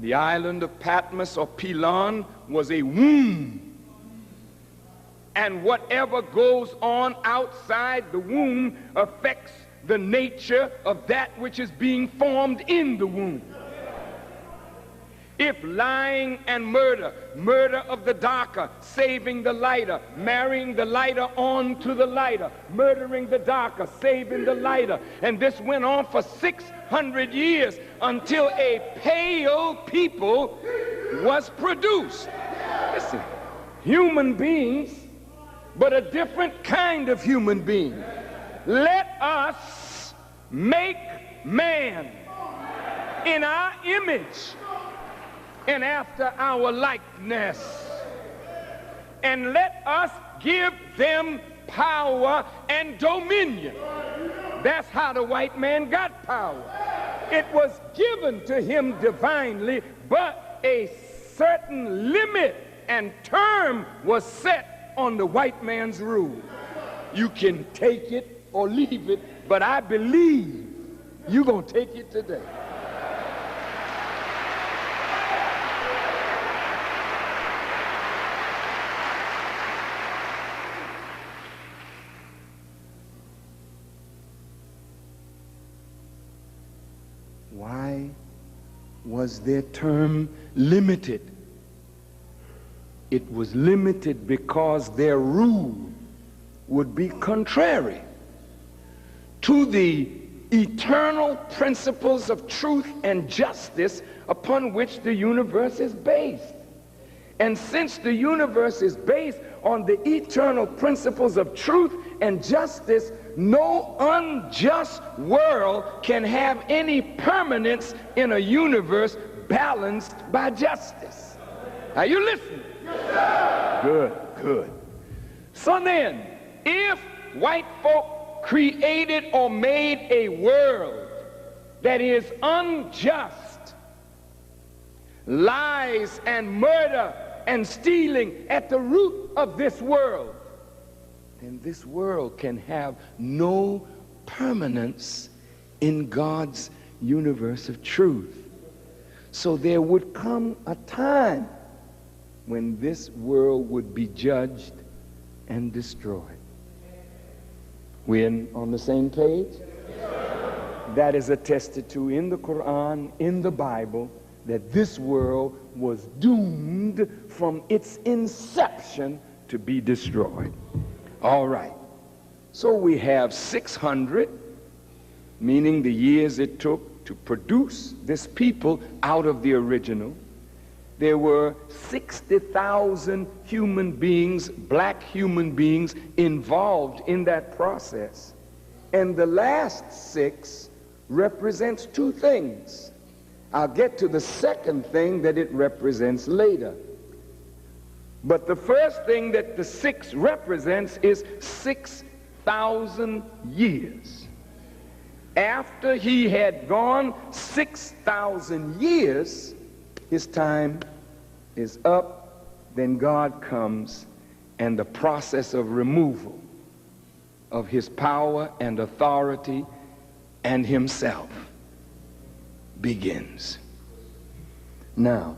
The island of Patmos or Pelon was a womb. And whatever goes on outside the womb affects the nature of that which is being formed in the womb. If lying and murder of the darker, saving the lighter, marrying the lighter on to the lighter, murdering the darker, saving the lighter, and this went on for 600 years until a pale people was produced. Listen, human beings, but a different kind of human being. Let us make man in our image and after our likeness, and let us give them power and dominion. That's how the white man got power. It was given to him divinely, but a certain limit and term was set on the white man's rule. You can take it or leave it, but I believe you're going to take it today. Why was their term limited? It was limited because their rule would be contrary to the eternal principles of truth and justice upon which the universe is based. And since the universe is based on the eternal principles of truth and justice, no unjust world can have any permanence in a universe balanced by justice. Are you listening? Yes, sir. Good, good. So then, if white folk created or made a world that is unjust, lies and murder and stealing at the root of this world, then this world can have no permanence in God's universe of truth. So there would come a time when this world would be judged and destroyed. We're on the same page? That is attested to in the Quran, in the Bible, that this world was doomed from its inception to be destroyed. All right. So we have 600, meaning the years it took to produce this people out of the original. There were 60,000 human beings, black human beings, involved in that process. And the last 6 represents 2 things. I'll get to the second thing that it represents later. But the first thing that the 6 represents is 6,000 years. After he had gone 6,000 years, his time is up. Then God comes, and the process of removal of his power and authority and himself begins. Now,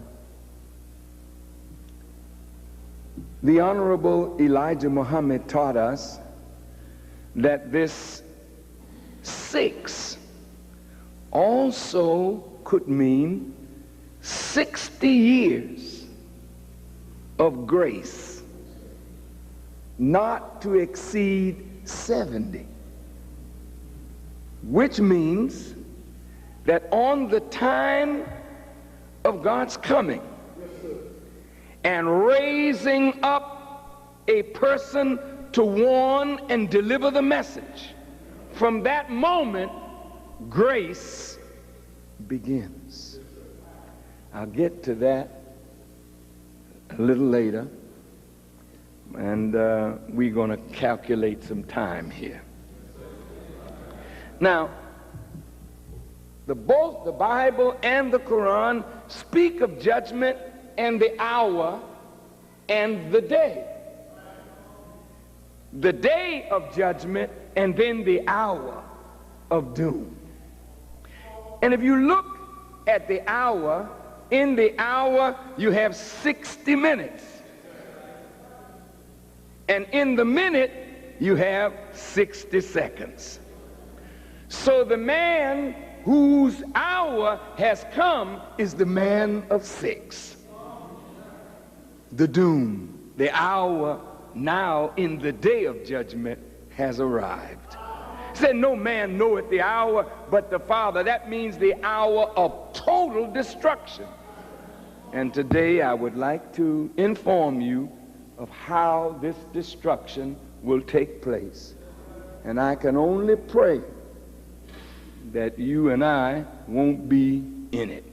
the Honorable Elijah Muhammad taught us that this 6 also could mean 60 years of grace, not to exceed 70, which means that on the time of God's coming and raising up a person to warn and deliver the message, from that moment, grace begins. I'll get to that a little later, and we're going to calculate some time here. Now, both the Bible and the Quran speak of judgment and the hour and the day. The day of judgment and then the hour of doom. And if you look at the hour, In the hour, you have 60 minutes. And in the minute, you have 60 seconds. So the man whose hour has come is the man of 6. The doom, the hour now in the day of judgment has arrived. He said, no man knoweth the hour but the Father. That means the hour of total destruction. And today I would like to inform you of how this destruction will take place. And I can only pray that you and I won't be in it.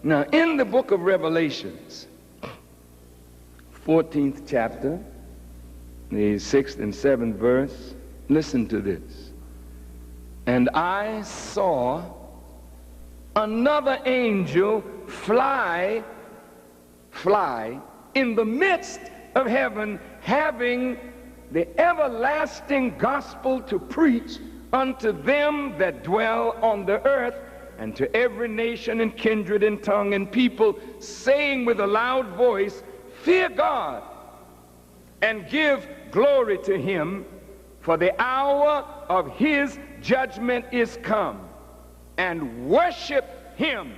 Now, in the book of Revelations, 14th chapter, the 6th and 7th verse, listen to this. And I saw another angel fly in the midst of heaven, having the everlasting gospel to preach unto them that dwell on the earth, and to every nation and kindred and tongue and people, saying with a loud voice, fear God and give glory to him, for the hour of his judgment is come, and worship him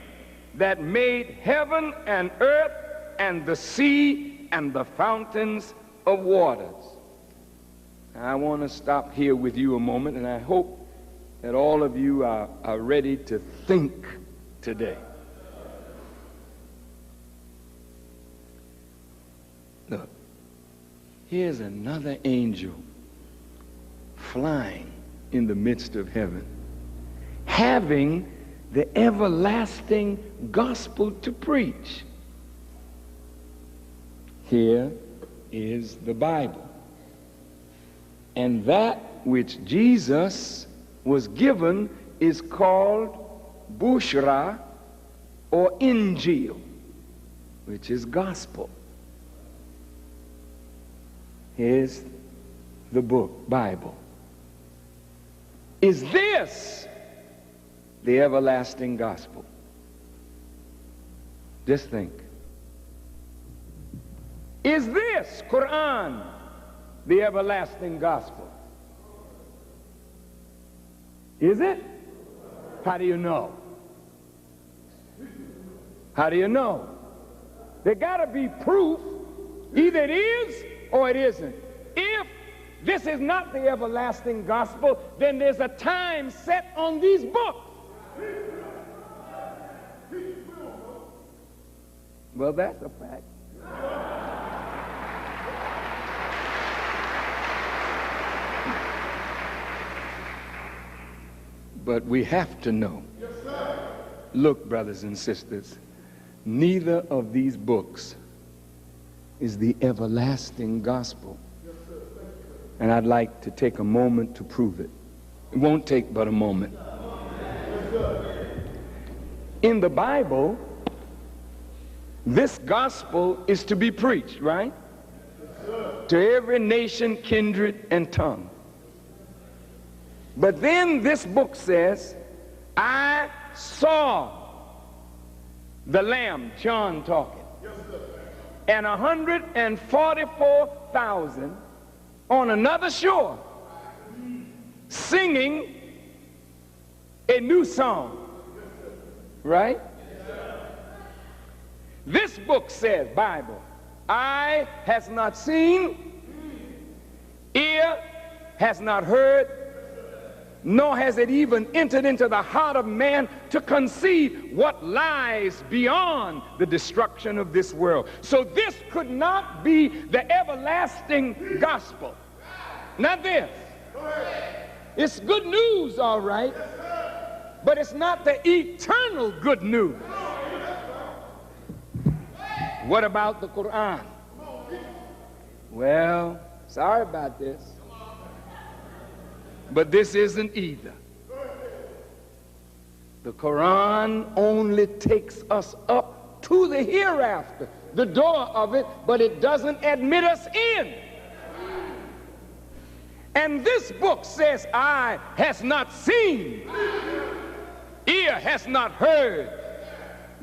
that made heaven and earth and the sea and the fountains of waters. I want to stop here with you a moment, and I hope that all of you are ready to think today. Look, here's another angel flying in the midst of heaven, having the everlasting gospel to preach. Here is the Bible. And that which Jesus was given is called Bushra or Injil, which is gospel. Here's the book, Bible. Is this the everlasting gospel? Just think. Is this Quran the everlasting gospel? Is it? How do you know? How do you know? There got to be proof. Either it is or it isn't. If this is not the everlasting gospel, then there's a time set on these books. Well, that's a fact. But we have to know. Yes, sir. Look, brothers and sisters, neither of these books is the everlasting gospel. Yes, sir. And I'd like to take a moment to prove it. It won't take but a moment. Yes, in the Bible, this gospel is to be preached, right? Yes, to every nation, kindred, and tongue. But then this book says, I saw the Lamb, John talking, and 144,000 on another shore singing a new song, right? This book says, Bible, eye has not seen, ear has not heard, nor has it even entered into the heart of man to conceive what lies beyond the destruction of this world. So this could not be the everlasting gospel. Not this. It's good news, all right, but it's not the eternal good news. What about the Quran? Well, sorry about this, but this isn't either. The Quran only takes us up to the hereafter, the door of it, but it doesn't admit us in. And this book says, eye has not seen, ear has not heard,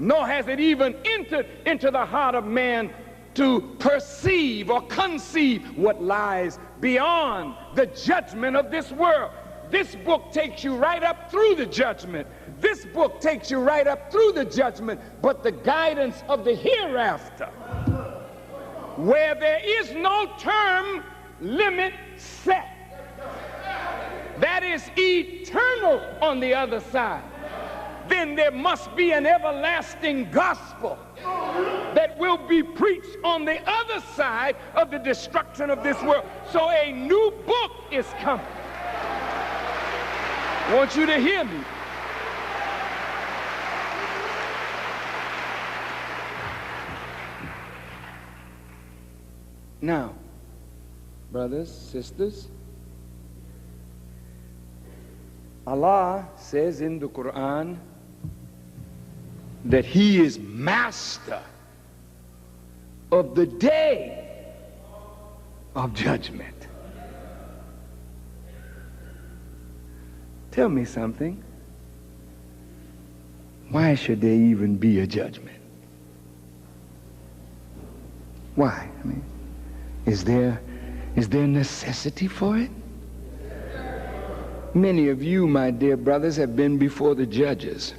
nor has it even entered into the heart of man to perceive or conceive what lies beyond the judgment of this world. This book takes you right up through the judgment. This book takes you right up through the judgment, but the guidance of the hereafter, where there is no term limit set, that is eternal on the other side, then there must be an everlasting gospel that will be preached on the other side of the destruction of this world. So a new book is coming. I want you to hear me. Now, brothers, sisters, Allah says in the Quran that He is master of the day of judgment. Tell me something. Why should there even be a judgment? Why? I mean, is there necessity for it? Many of you, my dear brothers, have been before the judges.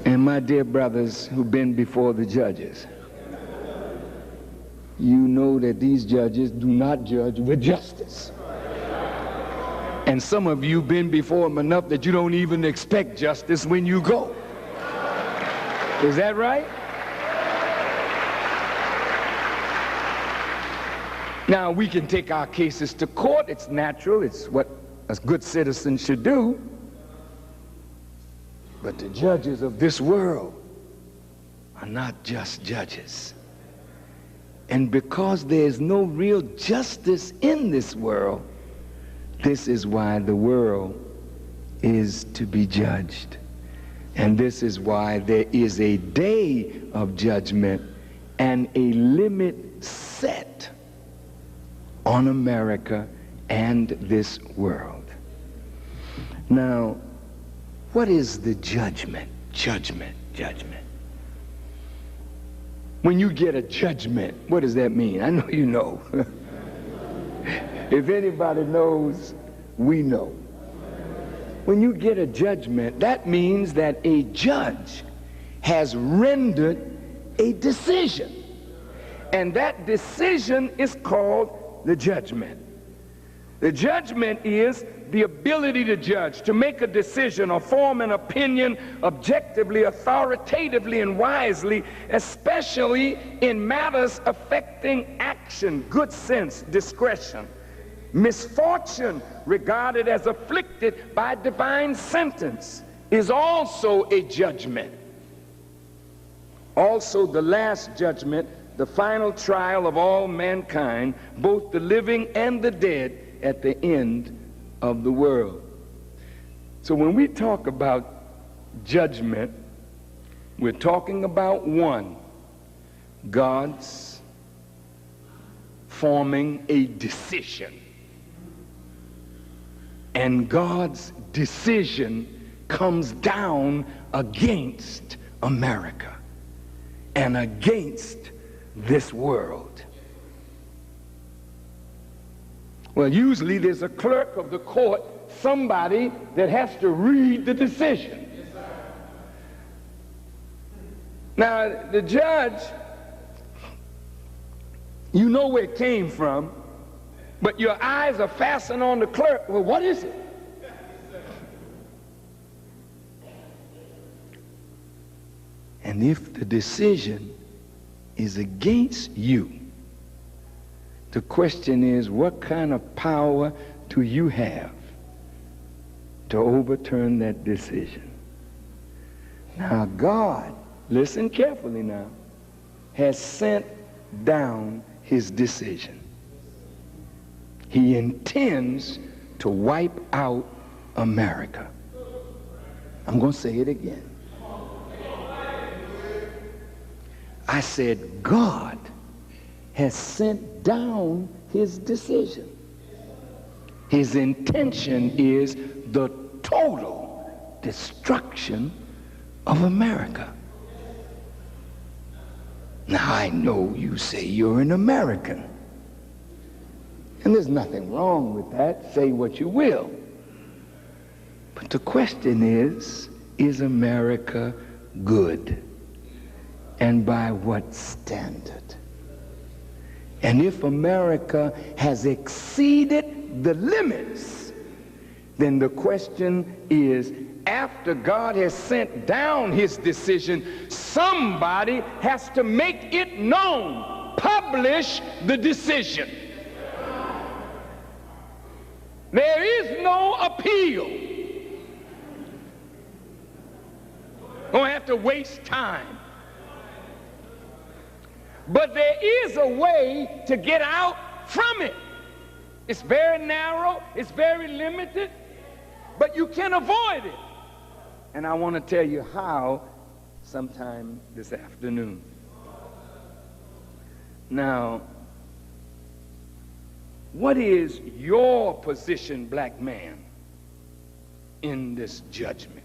And my dear brothers who've been before the judges, you know that these judges do not judge with justice. And some of you been before them enough that you don't even expect justice when you go. Is that right? Now, we can take our cases to court. It's natural. It's what a good citizen should do. But the judges of this world are not just judges. And because there's no real justice in this world, this is why the world is to be judged. And this is why there is a day of judgment and a limit set on America and this world. Now, what is the judgment? Judgment. When you get a judgment, what does that mean? I know you know. If anybody knows, we know. When you get a judgment, that means that a judge has rendered a decision. And that decision is called the judgment. The judgment is the ability to judge, to make a decision or form an opinion objectively, authoritatively, and wisely, especially in matters affecting action, good sense, discretion. Misfortune, regarded as afflicted by divine sentence, is also a judgment. Also, the last judgment, the final trial of all mankind, both the living and the dead, at the end of the world. So when we talk about judgment, we're talking about one, God's forming a decision. And God's decision comes down against America and against this world. Well, usually there's a clerk of the court, somebody that has to read the decision. Yes, sir. Now, the judge, you know where it came from, but your eyes are fastened on the clerk. Well, what is it? Yes, and if the decision is against you, the question is, what kind of power do you have to overturn that decision? Now, God, listen carefully now, has sent down his decision. He intends to wipe out America. I'm going to say it again. I said, God has sent down his decision. His intention is the total destruction of America. Now, I know you say you're an American, and there's nothing wrong with that. Say what you will. But the question is America good? And by what standard? And if America has exceeded the limits, then the question is, after God has sent down his decision, somebody has to make it known, publish the decision. There is no appeal. Don't have to waste time. But there is a way to get out from it. It's very narrow, it's very limited, but you can avoid it. And I want to tell you how sometime this afternoon. Now, what is your position, black man, in this judgment?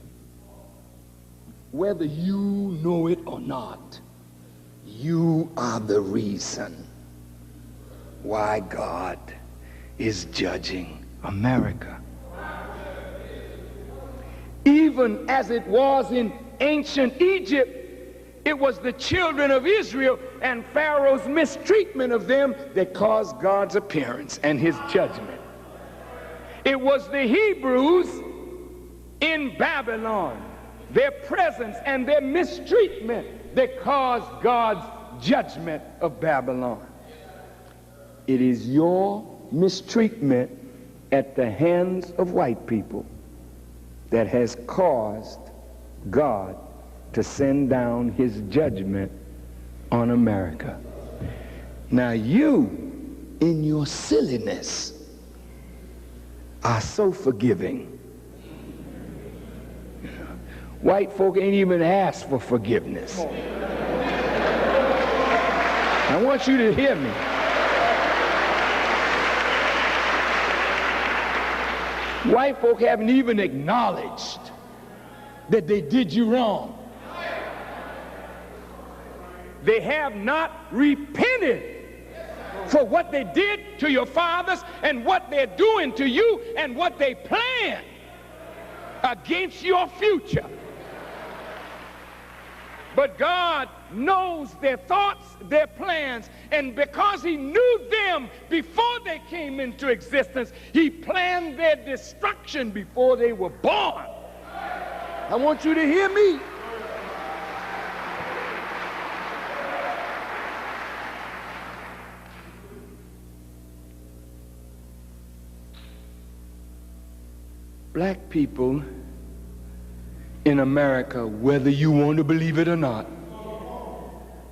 Whether you know it or not, you are the reason why God is judging America. Even as it was in ancient Egypt, it was the children of Israel and Pharaoh's mistreatment of them that caused God's appearance and his judgment. It was the Hebrews in Babylon, their presence and their mistreatment that caused God's judgment of Babylon. It is your mistreatment at the hands of white people that has caused God to send down his judgment on America. Now you, in your silliness, are so forgiving. White folk ain't even asked for forgiveness. I want you to hear me. White folk haven't even acknowledged that they did you wrong. They have not repented for what they did to your fathers and what they're doing to you and what they plan against your future. But God knows their thoughts, their plans, and because he knew them before they came into existence, he planned their destruction before they were born. I want you to hear me. Black people in America, whether you want to believe it or not,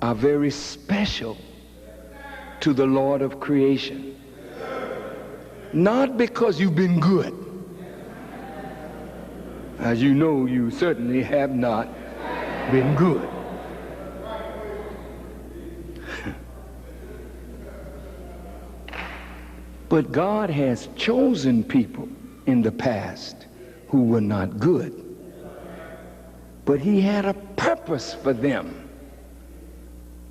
are very special to the Lord of creation. Not because you've been good. As you know, you certainly have not been good. But God has chosen people in the past who were not good. But he had a purpose for them,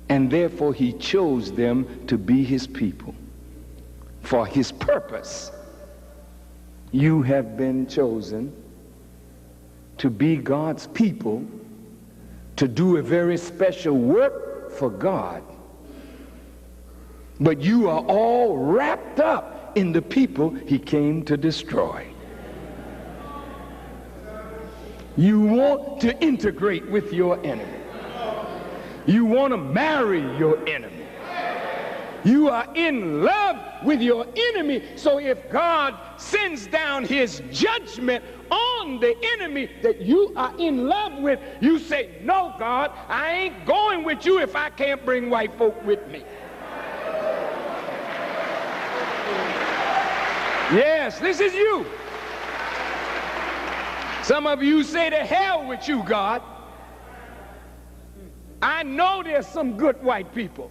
and therefore he chose them to be his people. For his purpose, you have been chosen to be God's people, to do a very special work for God. But you are all wrapped up in the people he came to destroy. You want to integrate with your enemy. You want to marry your enemy. You are in love with your enemy. So if God sends down his judgment on the enemy that you are in love with, you say, no, God, I ain't going with you if I can't bring white folk with me. Yes, this is you. Some of you say, to hell with you, God. I know there's some good white people.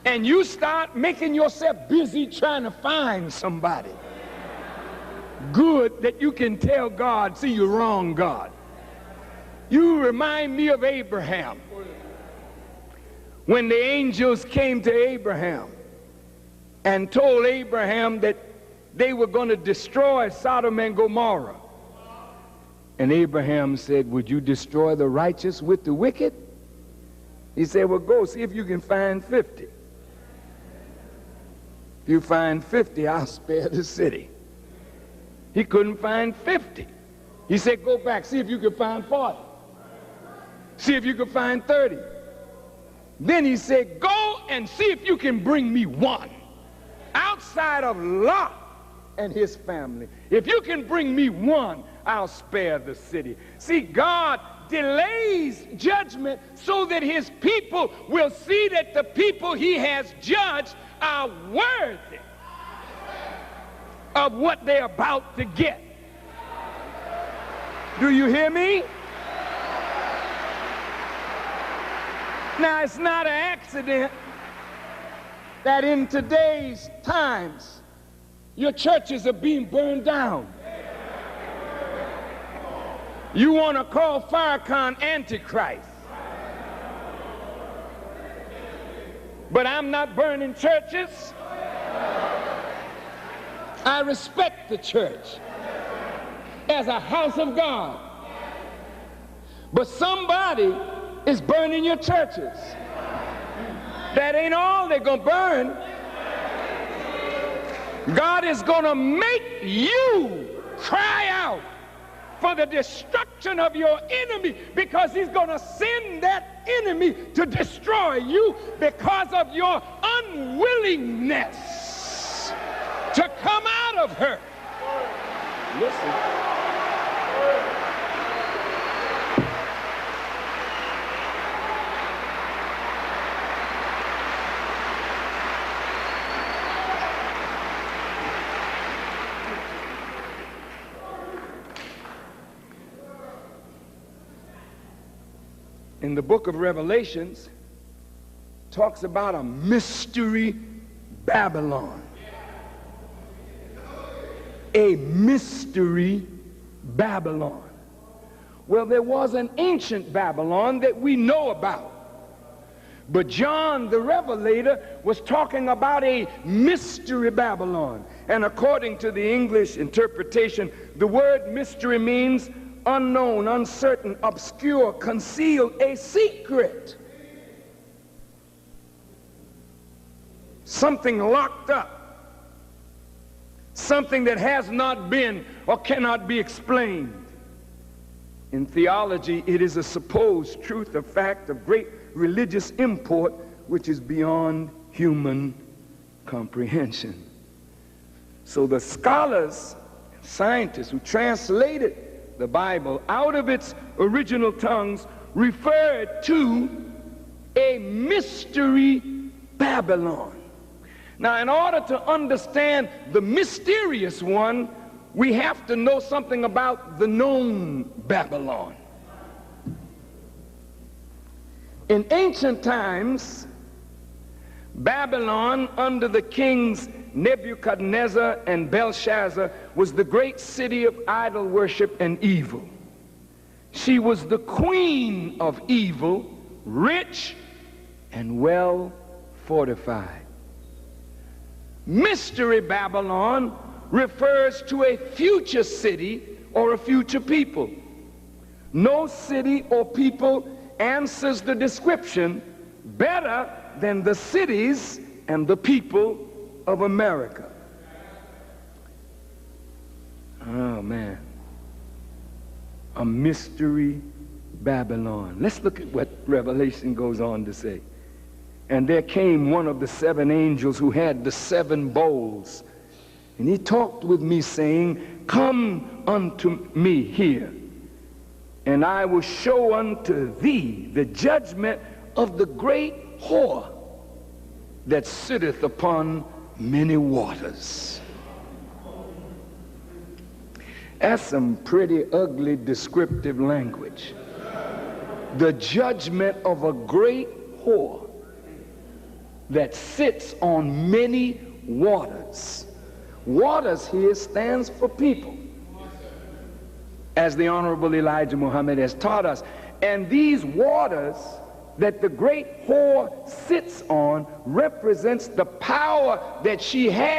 And you start making yourself busy trying to find somebody good that you can tell God, see, you're wrong, God. You remind me of Abraham. When the angels came to Abraham and told Abraham that they were going to destroy Sodom and Gomorrah. And Abraham said, would you destroy the righteous with the wicked? He said, well, go see if you can find 50. If you find 50, I'll spare the city. He couldn't find 50. He said, go back, see if you can find 40. See if you can find 30. Then he said, go and see if you can bring me one outside of Lot and his family. If you can bring me one, I'll spare the city. See, God delays judgment so that his people will see that the people he has judged are worthy of what they're about to get. Do you hear me? Now, it's not an accident that in today's times your churches are being burned down. You want to call Farrakhan Antichrist. But I'm not burning churches. I respect the church as a house of God. But somebody is burning your churches. That ain't all they're going to burn. God is going to make you cry out for the destruction of your enemy, because he's going to send that enemy to destroy you because of your unwillingness to come out of her. Listen. In the book of Revelations, talks about a mystery Babylon. A mystery Babylon. Well, there was an ancient Babylon that we know about. But John the Revelator was talking about a mystery Babylon. And according to the English interpretation, the word mystery means unknown, uncertain, obscure, concealed, a secret. Something locked up. Something that has not been or cannot be explained. In theology, it is a supposed truth or fact of great religious import which is beyond human comprehension. So the scholars, scientists who translated the Bible out of its original tongues referred to a mystery Babylon. Now, in order to understand the mysterious one, we have to know something about the known Babylon. In ancient times, Babylon, under the kings Nebuchadnezzar and Belshazzar, was the great city of idol worship and evil. She was the queen of evil, rich and well fortified. Mystery Babylon refers to a future city or a future people. No city or people answers the description better than the cities and the people of America. Oh man, a mystery Babylon. Let's look at what Revelation goes on to say. And there came one of the seven angels who had the seven bowls, and he talked with me, saying, come unto me here, and I will show unto thee the judgment of the great whore that sitteth upon many waters. That's some pretty ugly descriptive language. The judgment of a great whore that sits on many waters. Waters here stands for people, as the Honorable Elijah Muhammad has taught us. And these waters that the great whore sits on represents the power that she has